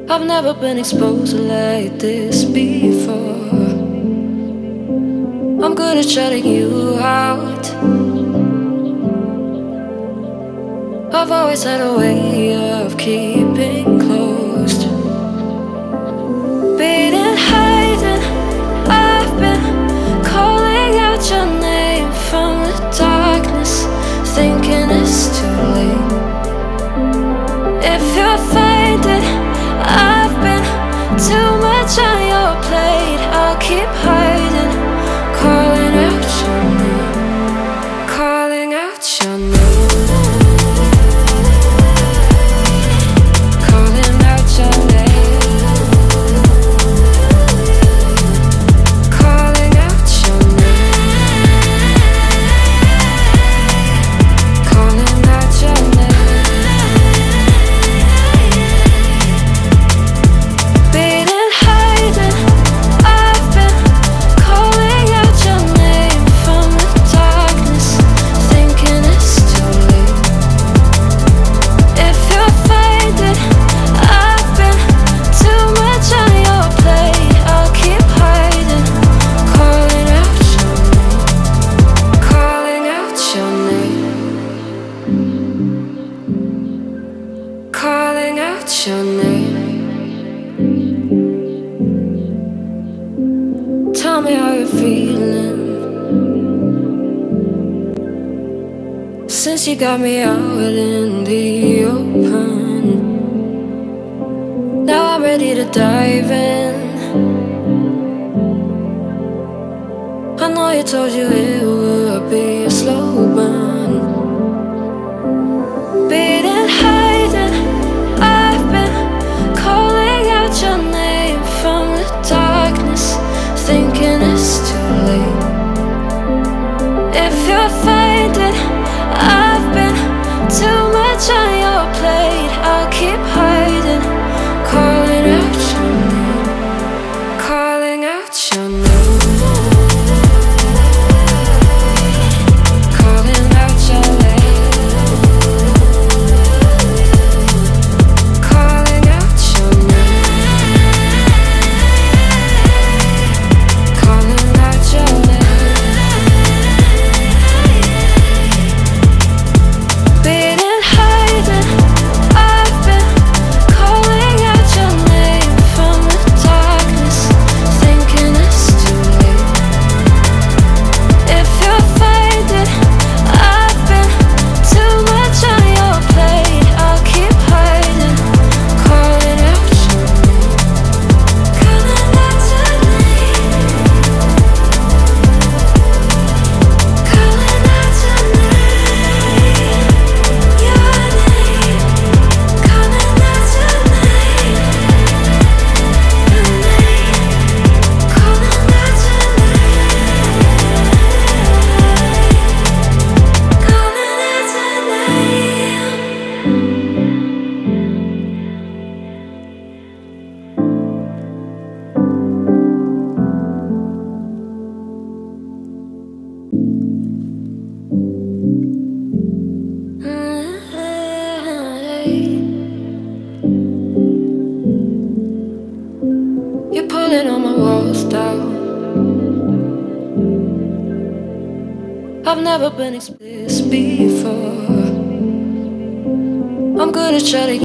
I've never been exposed like this before. I'm good at shutting you out. I've always had a way of keeping closed. Beating, hiding, I've been calling out your name from the darkness, thinking it's too late. If you're finding I've been too much on your plate, I'll keep hiding, calling out your name, calling out your name. Calling out your name. Tell me how you're feeling since you got me out in the open. Now I'm ready to dive in. I know you told you it would be a slow burn. Beating, hiding, I've been calling out your name from the darkness, thinking it's too late. If you're finding I've been too much on your plate, I'll keep hiding, calling out your name, calling out your name. You're pulling all my walls down. I've never been exposed before. I'm good at shutting